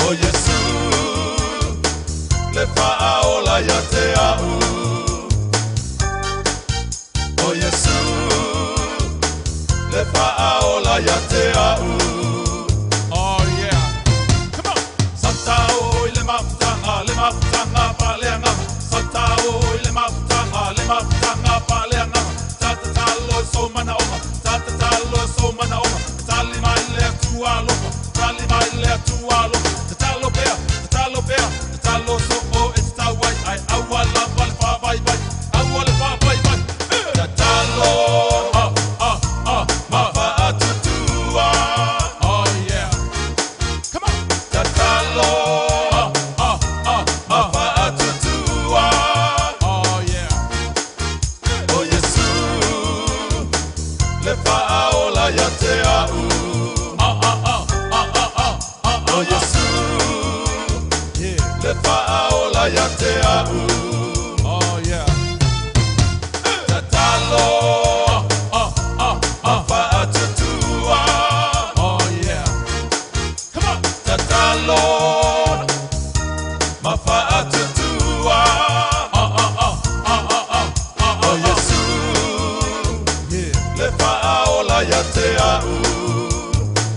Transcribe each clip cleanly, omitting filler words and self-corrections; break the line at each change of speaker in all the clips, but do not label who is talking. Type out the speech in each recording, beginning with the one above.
O Yesu le fa'aola ya te a'u. O Yesu le fa'aola ya te a'u. Oh yeah, come on. Satao le mafutanga paleanga. Satao le mafutanga paleanga. Tatatalo so mana oma, tatatalo so mana oma. Tali mai le tualo, tali mai le tualo. Tatalo bea, tatalo so o it's ta wai ai awala wal fa vai vai, awala fa vai vai. Tatalo ma fa atutua. Oh yeah, come on. Tatalo ma fa atutua. Oh yeah. Oh Yesu le fa'aola ya te a'u. Oh Yesu le fa'aola ya te a'u. Oh yeah. Tatalo ma fa'atutua. Oh yeah. Come on. Tatalo ma fa'atutua. Oh Yesu le fa'aola ya te a'u.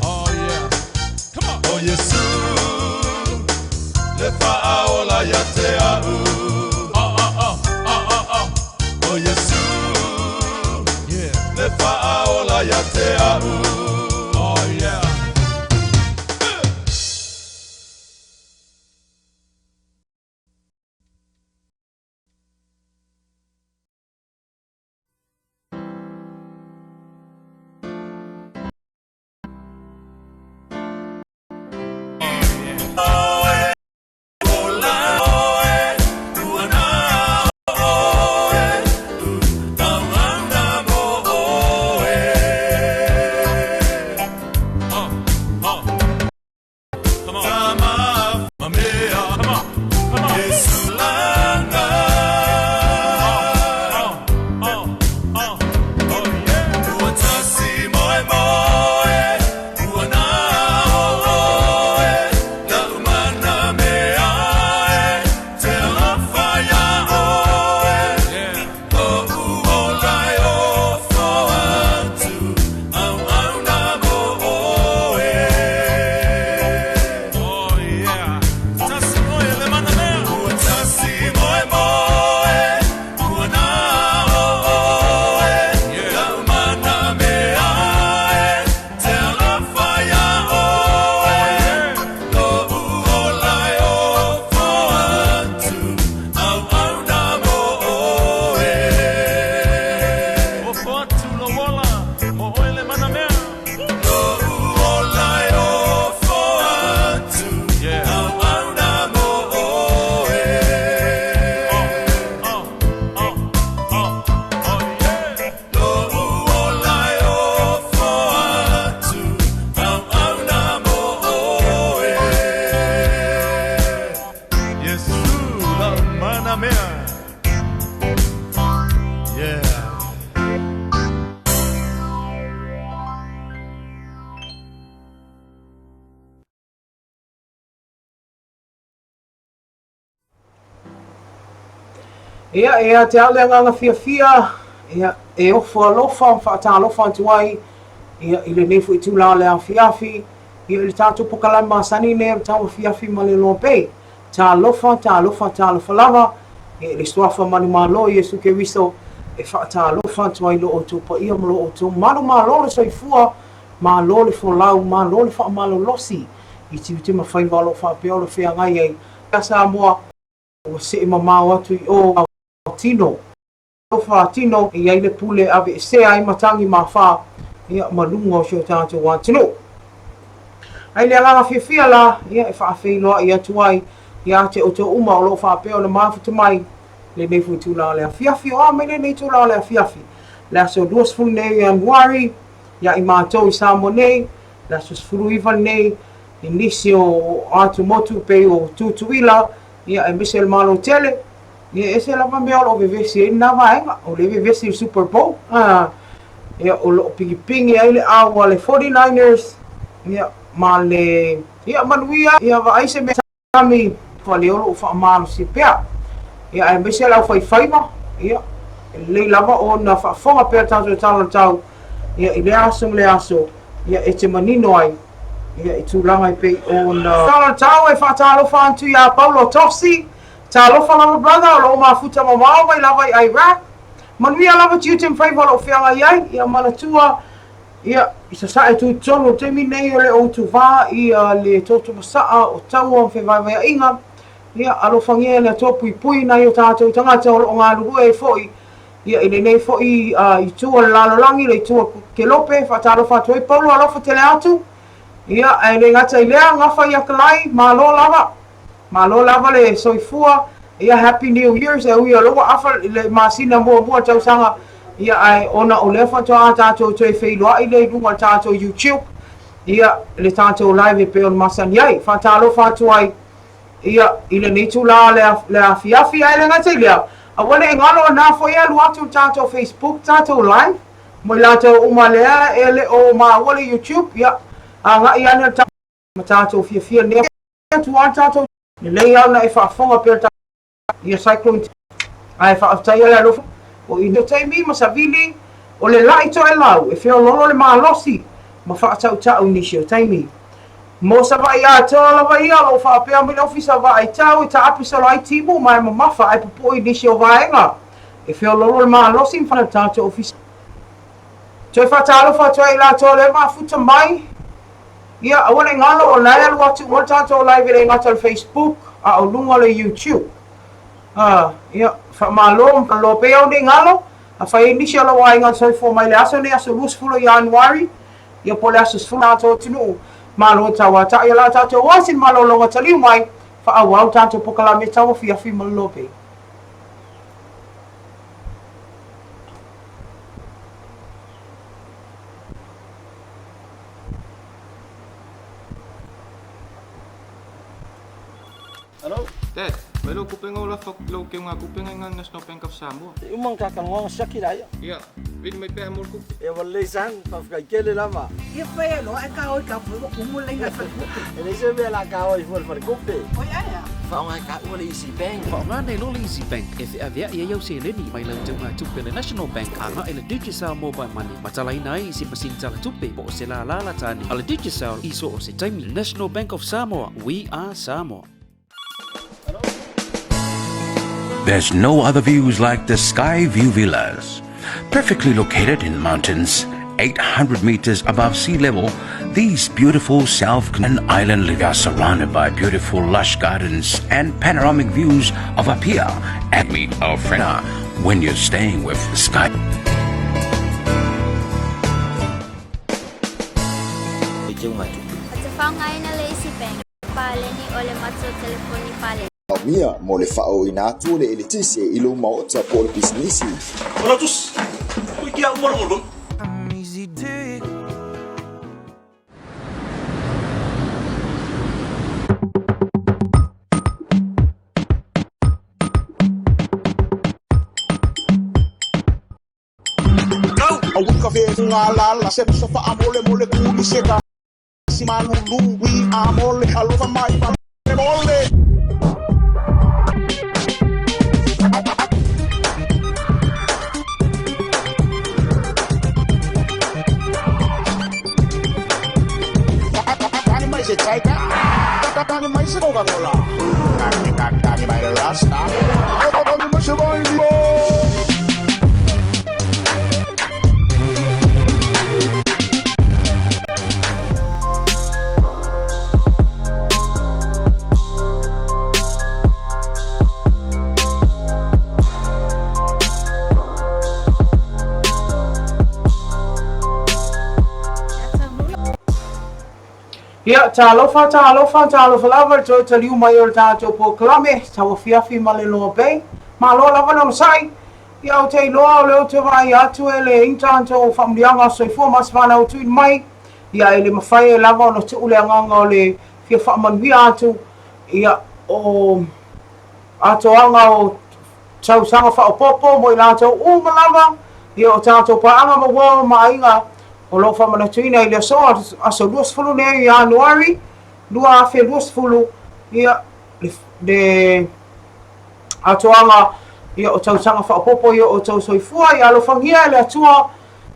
Oh yeah. Come on. Oh Yesu le fa'aola ya te a'u. Oh Yesu le fa'aola ya te a'u. Oh yeah.
Ia te ale nganga fia ia e ofo alofa whaata alofa antuai ia i le nefu i tūla le afiafi ia i le tātou pokalai māsani ne tau afiafi ma le LOABAY tā alofa lava ia le stuafa manu malo Iesu ke wiso e whaata alofa antuai lo o tō pa ia mo lo o tō malu malo le soifua malo le folau malo le wha malo losi i tiutima whainga alo whaapea le whea ngai ei kasa moa o se mamau atu i o Tino. Ofa Tino i ai le pule ave se ai matangi mawha ia malunga o sio tātou wan tino. Ai le alanga fia la ia e whaafei loa i atuai ia te o tō uma o lo whaapea o le mafuta mai le nefu tūla le afiafi o amene nei tūla le afiafi. Le aso duas fulu nei Ianuari ia i mātou i Samoa nei le aso fulu iwa nei i nisi o atu motu pe o tutuila ia e mise le malo tele ia ese lava mea o vevesi e na vaenga o le vevesi Super Bowl ia o lo pingi ai le awa le 49ers ia ma le ia manuia ia vai se me tami fale olo fa malo si pea ia e mese lau fai ma ia le lava ona fa fonga pea tau tau ia i le aso ia e te manino ai ia i tūlanga i pei ona tau e whaatalo whantu ia Paulo Tossi talo whanama brother o lo mafuta mamao mai lava i Iraq manuia lava tiu te mwhaiva lo whianga iai ia manatua ia i sa sae tu tonu te minei o le o tu vā ia le toto masaa o tau o whewaiwai inga ia alo whangia le topu i pui na i o tātou tangata o ngā lugu e foi ia i nei foi i tua le lalolangi le tua ke lope whaataro whātua i Paulo alofa tele atu ia e le ngata i lea ngafa i akalai malo lava le soifua ia Happy New Year's e ui aloa afa le masina mua tausanga ia ai ona o le whaatoa tātou te whailoa i le runga tātou YouTube ia le tātou live e peon masani ai whaataro whātua ia i le nitu la le afiafi ai le ngata i lea a wale e ngalo na fo ia lu atu tātou Facebook tātou live mo i lātou umalea e le o ma wale YouTube ia a nga i ane tātou fia nea tu an tātou le lei au na e whaafonga pera ia cyclone ai whaatai ala lofa o i no taimi masavili o le lai to e lau e whio lolo le malosi ma whaatau tau nisi o taimi mo sa vai a tola vai a lo whaapea mi ofisa vai tau i ta apisa lo ai timu mai mamafa ai popoi nisi o vaenga e whio lolo le malosi mwhana tātou ofisa toi whaatalo whatua i la to le mafuta mai ia awane ngalo o nai alu atu mo tātou live e ngata le Facebook a o lunga le YouTube ia malo lo peo ni ngalo a fai inisi ala wai ngal soi fo mai le aso ni aso lusfulo Ianuari ia pole aso sfuna to tinu malo tawa ta ia la tato wasin malo longa tali mai fa awau tato pokala me tawa fia fi malope
Hello?
Dad, may lo kuping ola fok lo ke nga kuping nga National Bank of Samoa.
Umang kakangong saki dai.
Ya, bin may pe amol ko.
E wale sang pa kele lama.
ia whai alo e ka oi ka pua kumule ngai
Ele se be la ka oi for kupe.
oi aia
Fa nga ka wale isi bank.
Whaonga nei loli Easy Bank e whi awea ia iau se leni mai lau tau ngā tupe le National Bank a ngā ele digital mobile money. Matalai nai i se pasini tala tupe po o se la la tani. Ale digital iso o se taimi. National Bank of Samoa. We are Samoa.
There's no other views like the Sky View Villas. Perfectly located in the mountains, 800 meters above sea level, these beautiful self-contained island live are surrounded by beautiful lush gardens and panoramic views of Apia. And meet our friend when you're staying with Sky.
Whaongai na le isi bank pale ni ole matso telefoni pale.
Mia mo le fao ina tu le elitisi ilo mau ta pol business.
Hola tus. Uy, ¿qué hago morgolo?
Awuka fe ngala se sofa amole mole kuli seka simanu lungi amole alova mai mole. Tani mais Coca-Cola. Tani mai rasta. Tani mais boy.
ia talofa lava to taliu mai o tātou pokalame TAUAFIAFI ma le LOABAY malo lava no sai ia o te loa o leo te vai atu e le intanto o whamlianga soifua maswana o tuin mai ia e le mawhai e lava o no te ule anganga o le fia whamanuia atu ia o atoanga o tausanga whaopopo mo i lātou umalava ia o tātou paanga ma wao ma inga o lo fa mana tuina i le so aso luas fulu ne Ianuari lua fe luas fulu ia de atoanga ia o tausanga whaapopo ia o tau soifua ia alo fangia le atua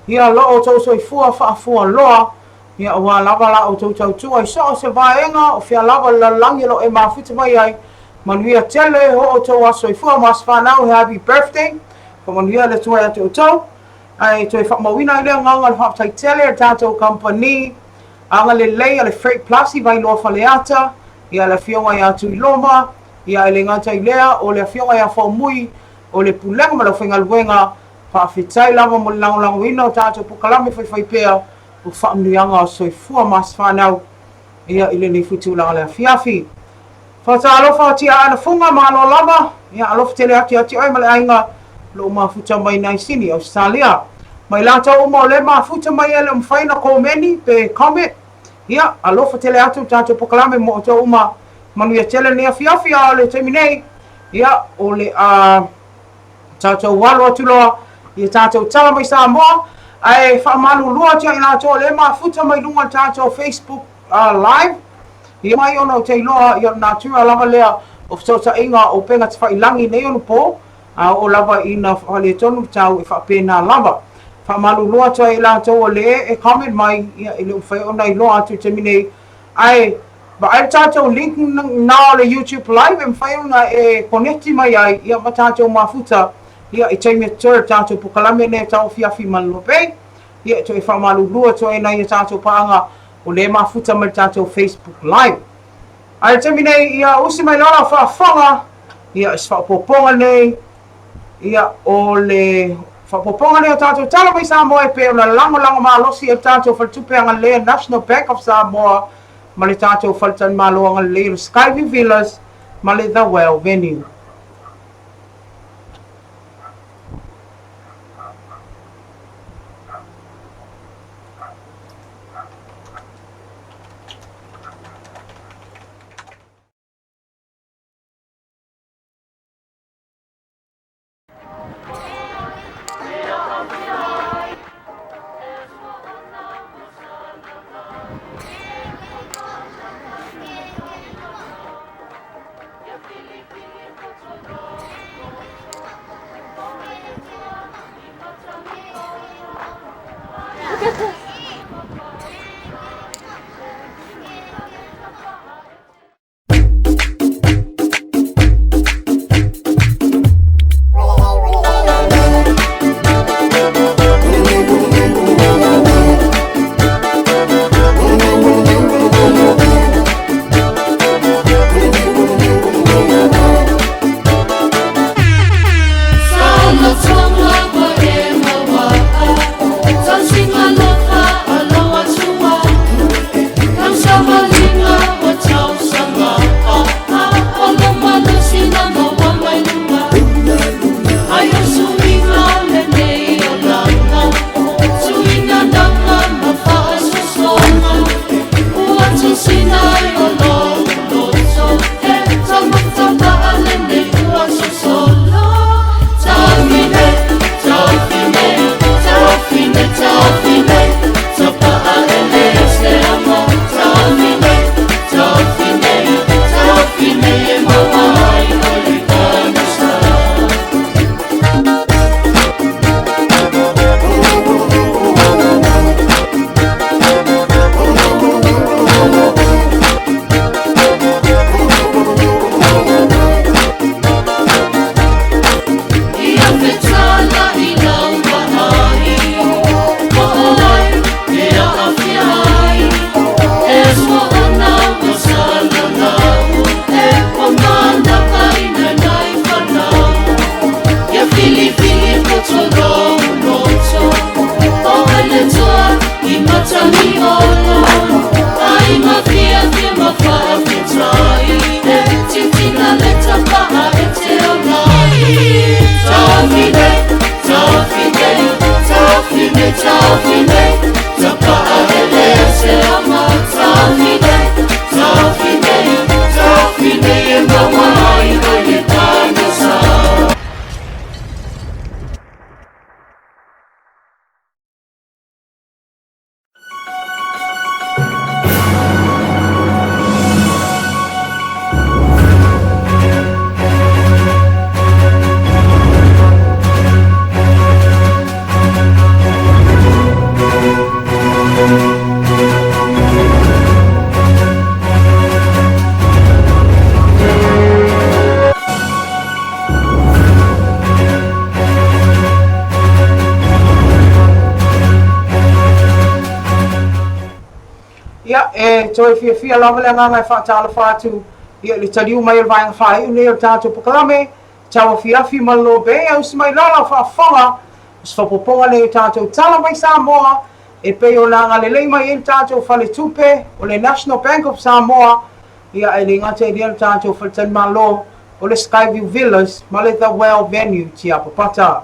ia lo o tau soifua whaafua loa ia o lava la o tau tau tua i so se vaenga o fia lava la langi lo e mafuta mai ai manuia tele ho o tau a soifua mas whanau happy birthday ko manuia le tua ia tau tau ai toi whaamawina i lea nganga le whaatai tele e tātou company anga le lei ale freight plus i vai loa whaleata ia le fionga ia tu i loma ia ele ngata i lea o le fionga ia whaumui o le pulenga ma la whainga luenga whaafitai lava mo le lango ina o tātou pukalame whai pea o whaamnuianga o soifua mas whanau ia ile nei futu langa le fiafi whata alofa tia ana funga ma alo lava ia alofa tele ati oi ma le ainga lo mafuta mai nai sini Australia mai lata o mo le mafuta mai ele mwhaina komeni pe comment ia alofa tele atu tātou pukalame mo o tau uma manuia tele nea fiafi a le teminei ia o le tātou walo atu loa ia tātou tala mai Samoa ai whaamalu lua tia i lātou le mafuta mai lunga tātou Facebook live ia mai ona o te iloa ia natura lava lea o fsota inga o penga te whailangi nei onu po o lava ina whale tonu tau e whapena lava whaamalu lua tia i lātou o le comment mai ia i le uwhai ona iloa atu teminei ai ba ai tātou link na le YouTube live e mwhai ona e connecti mai ai ia ma tātou mafuta ia i taimi tur tātou pukalame ne TAUAFIAFI LOABAY ia to e whamalu lua to e nei tātou paanga o le mafuta mai tātou Facebook live ai taimi nei ia usi mai lora whawhanga ia is whapoponga nei ia o le whapoponga nei o tātou tala mai Samoa e pe o na lango maa losi e tātou whaltupeanga le National Bank of Samoa ma le tātou whaltan maa loanga le Skyview Villas ma le The Well Venue. toi fia lava le nganga fa tala fatu ia le taliu mai vai fa u le tato pokalame TAUAFIAFI ma LOABAY au smai lala fa fonga so poponga le tato tala mai Samoa e pe o la ngale le mai el tato fa le tupe o le National Bank of Samoa ia e le ngate le tato fa tan malo o le Skyview Villas ma le The Well Venue tia papata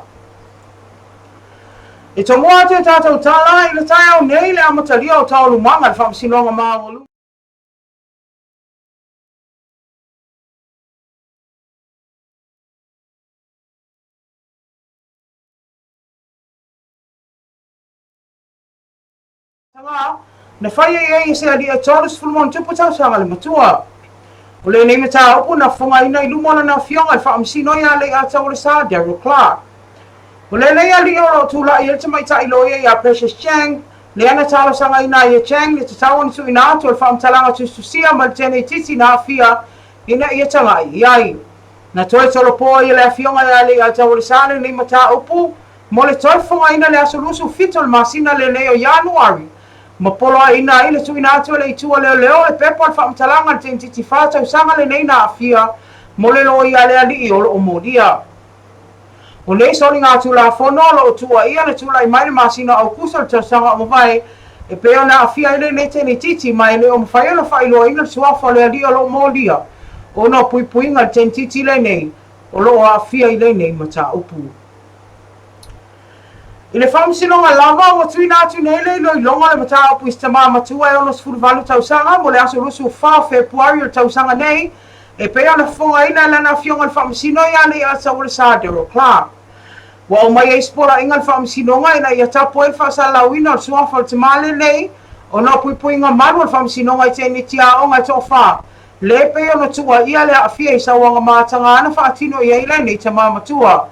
e to moa te tato tala i le tai au nei le amatalia o tau lumanga le whamsinonga maangolu. Tanga, na whaia e se ali a tōrus fulmon tupu tau sanga le matua. O le nei mata opu na whunga ina i lumona na whionga i whamsino ia le a tau le sa Daryl Clark. O le nei ali o tūla i elta mai ta iloia i a Precious Chang, le ana talo sanga ina i a Chang, le tatawan tu ina atu al whamtalanga tu susia ma le tene titi na whia ina i a tanga i ai. Na toi tolo po i le a whionga i le a tau le sa le nei mata opu, mo le toi whunga ina le asolusu fitol masina le nei o Ianuari. Ma polo ina ile tu ina atu le itua leo le pepo al whamtalanga le tene titi whātau sanga le nei na a whia, mo le lo i a le ali i olo o modia. O nei soli ngā tūla whanolo o tua ia le tūla i maile masina au kusa le tausanga o mawai e peo na a whia ile ne tene titi mai le o mawhai ala whailo inga le suafa le ali o lo modia o no pui puinga le tene titi le nei o lo a whia ile nei mata upu. I le whamsinonga lava o tuina atu nei le lo i longa le mata upu istama matua e ono sfuru valu tausanga mo le aso rusu wha Februari o tausanga nei e pea na whonga ina lana whionga le whamsino ia le ata o le sa Daryl Clark. Wa o mai e spora inga le whamsinonga ina ia tapo e whasa lauina o suafa le tamale nei o no pui puinga manu le whamsinonga i tene tia o ngai tō wha. Le pea na tua ia le a whia i sawanga mātanga ana whaatino i eile nei tama matua.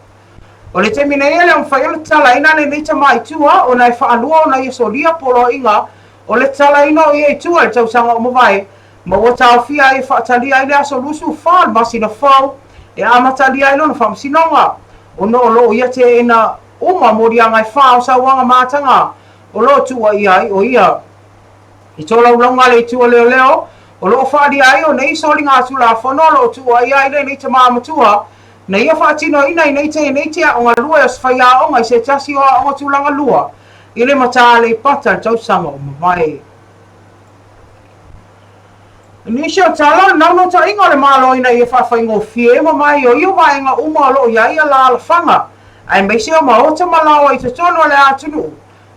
O le temine ia le mwhai o le tala ina le nei tama i tua o nai whaalua o nai solia polo inga o le tala ina o i tua le tausanga o mawai. Ma o TAUAFIA e whaatalia i le aso lusu whaal masina whau e amatalia i lona whamsinonga. O no lo ia te ina uma mori angai whao sa wanga mātanga o lo tua ia o ia. I tō laulonga le tua leo leo o lo whaari ai o nei soli ngā tula whanolo o tua ia i le nei te māmatua na ia whaatino ina i nei te o ngā lua e sfaya o ngai se tasi o a o tulanga lua i le mata le pata tausanga o mawai. Ni sio tala na no ta inga le malo ina i fa ingo fie ma mai o io vai nga uma lo ia ia la fanga ai me sio ma o ta malawa i te tono le atunu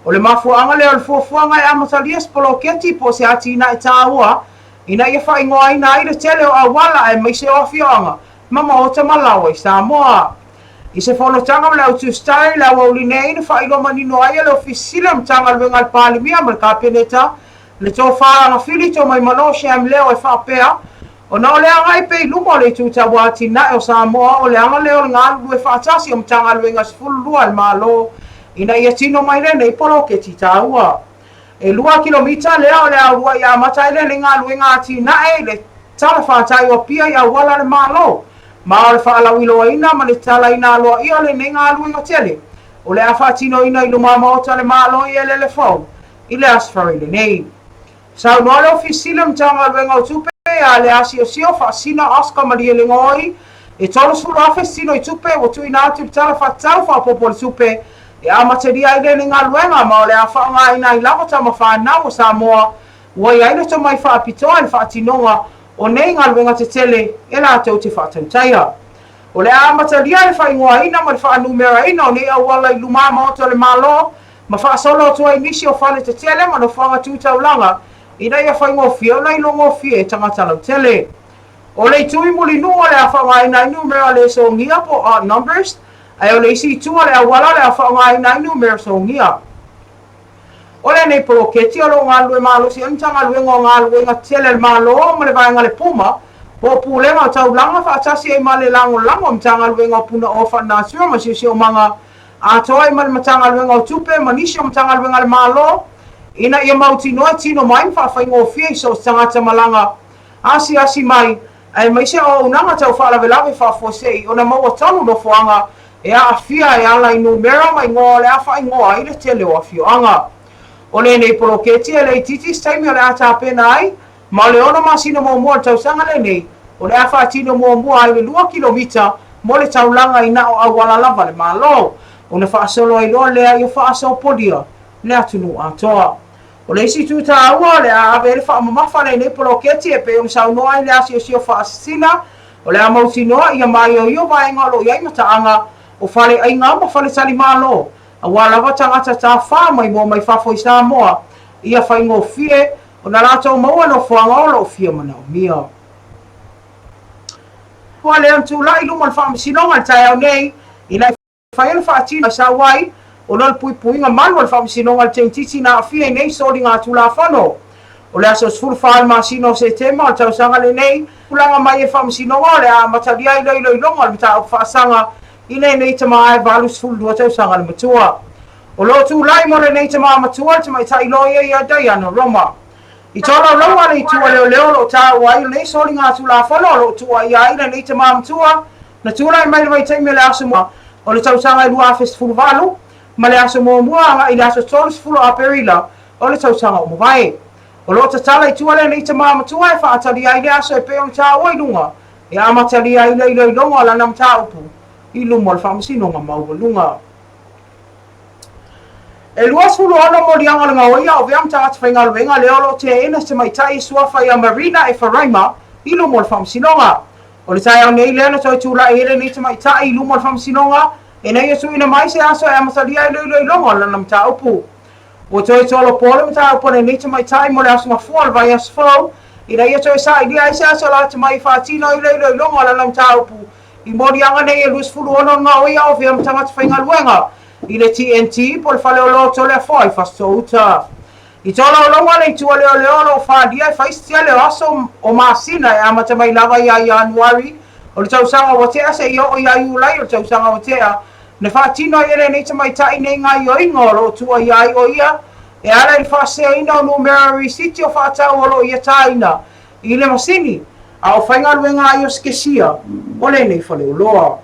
o le mafu anga le o fuanga e amatalia spolo keti po se atina i taua ina i fa ingo ai na i le tele o awala ai me sio afionga mama o ta malawa i Samoa i se fono tanga le o tu style la o line ina fa ilo manino ai le ofisila mtanga le ngal palimia mal kapeneta le tō whara nga whiri tō mai mano sham leo e whapea o na o lea ngai pei lumo le tū tawati na o Samoa o lea nga leo ngā lue whaatasi o mtanga lue ngas fulua al malo ina ia tino mai le nei polo ke ti tāua e 2 kilomita lea o lea rua ia matai le ngā lue ngā ti na e le tala whaatai o pia ia wala le malo ma o le whaalawilo ina ma le tala ina loa ia le nei ngā lue ngatele o lea whaatino ina i lumama o tale malo i ele le fau i le asfari le nei. Sau noa le ofisila mtanga wenga o tupe a le asi o sio whaasina Oscar Maria Lingoi e tolo suru afe sino i tupe o tu ina atu tala whaatau whapopo le tupe e a materia i le ngā luenga ma o le a whaanga ina i lava tama whaanau o Samoa ua i aina to mai whaapitoa le whaatinonga o nei ngā luenga te tele e la tau te whaatautaia. O le a materia le whaingoa ina ma le whaanumera ina o nei awala i lumama o to le malo ma whaasolo tua inisi o whale te tele ma no whanga tūtaulanga ina ia whaingo fia na ilongo fia e tangatala tele. O le tui muli nua le a whanga ina numero le so ngia po odd numbers, ai o le isi tua le a wala le a whanga ina numero so ngia. O le nei polo keti o lo ngā lue malo si antanga lue ngā lue ngā tele le malo ma le vaenga le puma, po pulenga tau langa whaatasi e ma le lango lango mtanga lue ngā puna o whanasua ma si o manga a toa i ma le matanga lue ngā tupe ma nisi o mtanga lue ngā le malo, ina ia mauti noa tino mai whawhaingo fia i so tangata malanga asi mai ai maise o unanga tau whaalawe whawhosei o na maua tonu no whaanga e a fia e ala i numera mai ngō le a whaingoa i le tele o a fioanga o le nei polo keti e le titi staimi o le a tāpena ai Ma le ona masina mo tau sanga le nei, o le afa tino mo ai le 2 kilomita mo le taulanga ina o awala lava le malo. O le whaasolo ai loa lea i o whaaso podia, le atunu atoa. O le isi tu ta aua le a ave le whaamamafa nei polo keti e pe o sao noa i le asi o sio whaasina, o le amauti noa i a mai o io vaenga lo iai mataanga o whale ai ngā ma whale tali malo. A wala tangata ta wha mai mo mai whafo i Samoa, ia whaingo fie, o na rātou maua no whaanga o fie mana o mia. Kua le antu lai luma le whaamisinonga tai au nei, i nei whaela whaatina sa wai, o lol puipuinga manu le whaamisinonga le tentiti na fie nei soli ngā tula whano. O le aso sfuru whaal masino se tema o tau sanga le nei, ulanga mai e whaamisinonga le a mataria i loilonga le mita au whaasanga, i nei tama ai valu sfuru dua tau sanga le matua. O lo tu lai mo le nei tama matua, tama i tai loia i a Diana Roma. I tōna raua nei tua leo lo tā wai nei soli ngā tula whano lo tua i aina nei tama matua, na tula i mai le taimi le aso mua, o le tau sanga i lua festival valu, ma le aso mua i le aso tōna sfulu a perila, o le tau sanga o mawai. O lo ta tala i tua le nei tama matua e whaatali ai le aso e peo tā oi lunga, e amatali ai le longa la nam tā upu, i lumo le whaamisinonga maua lunga. E lua sfulu ono mo lianga le ngaoia o veam tangata whainga luenga leo lo te ena se mai tai suafa i a Marina e Wharaima i lumo le whaamisinonga. O le tai au nei lena toi tūla e hele nei te mai tai i lumo le whaamisinonga, e nei asu ina mai se aso e amathalia i longa la nam tā upu. O toi tolo pole ma tā upu nei te mai tai mo le asu mafua le vai asu fau, i nei toi sa i lia i se aso la te mai whaatino i longa la nam tā upu. I morianga nei e lua sfulu ono ngaoia o veam tangata whainga luenga. I le TNT po le whale o lo tole a whai whasto uta. I tola o longa nei tua leo lo whaadia i whaistia leo aso o maasina e amata mai lava i a Ianuari, o le tausanga o tea se i o ia iulai o le tausanga o tea, ne whaatino i ele nei tamai tai nei ngā i o ingo lo tua i ai o ia, e ala i whaasea ina o numera risiti o whaatau o lo ia taina, i le masini, a o whainga luenga i o skesia, o le nei whale o loa.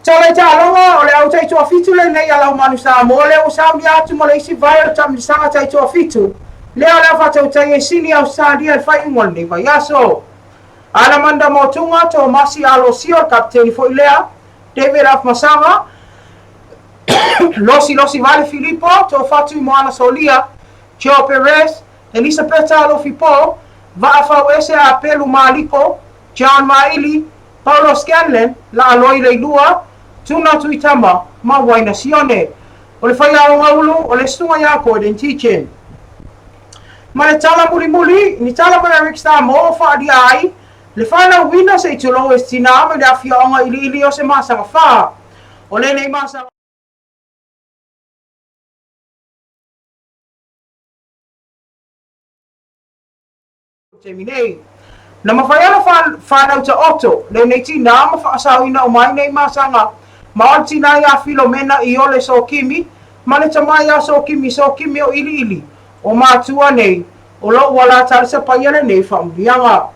Tole longa o le au tai toa fitu le nei ala umanu Samoa le o saumi atu mo le isi vai o tamli sanga tai toa fitu. Le ala whatau tai e sini au saadia e whai umon nei vai aso. Ana manda mo tunga to masi alo sio kapteni fo ilea, David Af Masanga, Losi Vale Filippo, to fatu mo ana solia, Joe Perez, Elisa Petalo Fipo, Va'afau ese a Pelu Maliko, John Maili, Paulo Scanlon, la aloi le lua, tuna tuitama, ma waina sione. O le whaia o ngaulu, o le stunga yako den teaching. Ma le tala muli, ni tala mara Rick Samoa whaadi ai, le whana wina se tulo e tina me le afia onga ili o se masanga wha. O le nei masanga. Terminei. Na mawhaiana whanau ta oto, le nei tina ma whaasau ina o mai nei masanga, ma on tina ia Filomena i ole so kimi, ma le tamai a so kimi o ili, o mātua nei, o lo wala talisa paiana nei whaambianga.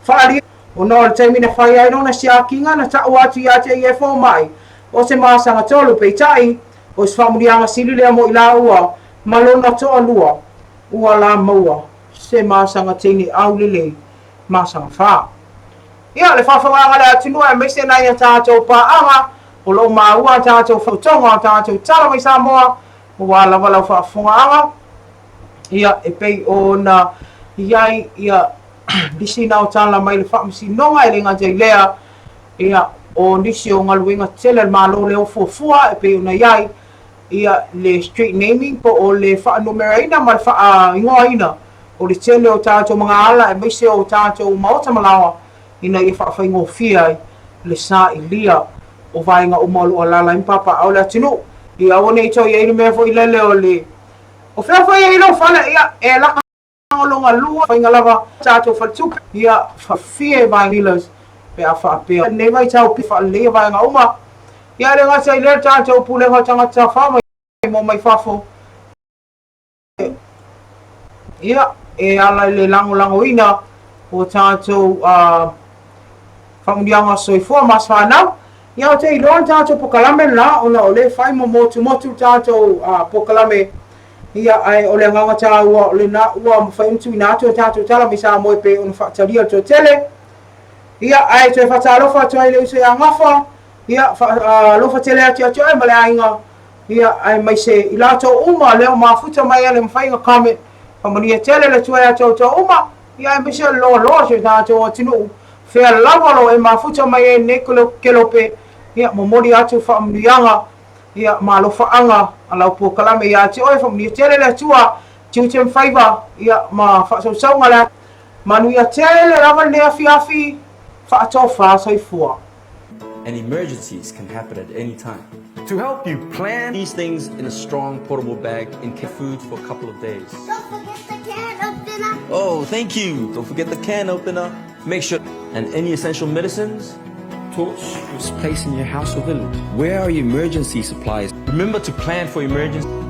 Whaari, o no le taimi na whaiai no na siakinga na tau atu ia te iefo mai, o se masanga tolu peitai, o se whaambianga sili lea mo ila ua, ma lona toa lua, ua la maua, se masanga teini au lelei. Masang fa. Ia le whawhanga le atunua e mese nai a tātou pāanga, o lo maua tātou whautonga, tātou tala mai Samoa, o wala wala whawhanga. Ia e pei o na iai ia disi nao tala mai le whamisi nonga e le ngā lea, ia o nisi o ngaluinga tele le malo leo fuafua, e pei o na iai, ia le street naming po o le whaanumeraina ma le whaingoaina, o le tele o tātou mga ala e meise o tātou maota malawa ina i whawhaingo whiai le sā i lia o vainga o malu o lala impapa au le atinu i awane i tau i einu mea fo i lele o le o whawhai e ilo whana ia e laka o longa lua whainga lava tātou whatupe ia whawhie vai hilas pe a whapea ne vai tau pi whalea vainga uma ia le ngata i lele tātou pulenga tangata whama i mo mai whafo ia e ala le lango ina o tātou whamundianga soifua mas whanau. Ia o te ilon tātou pokalame la, ona o le whai mo motu tātou pokalame ia ai o le nganga tā ua o le na ua mawhaiutu ina atu e tātou tala mi Samoa pe o na whaataria to tele. Ia ai toi whaatalofa atu ai le uso ia Gafua, ia lofa tele atu atu ai ma le ainga, ia ai mai se i lato uma leo mafuta mai ale mwhainga kame, pamania tele le tuai atu to uma, ia ai mai se lo se tātou o tinu, whea lawalo e mafuta mai e ne kelope, ia momori atu whaamnianga, ia malofa anga a lau po kalame ia te oe whamuni tele le tua tiu te mwhaiva ia ma whaasaunga le manu ia tele le rawa ne afi whaatau whaasaifua.
And emergencies can happen at any time. To help you plan these things in a strong portable bag and keep food for a couple of days.
Don't forget the can opener.
Oh, thank you. Don't forget the can opener. Make sure, and any essential medicines, torch was placed in your house or village. Where are your emergency supplies? Remember to plan for emergencies.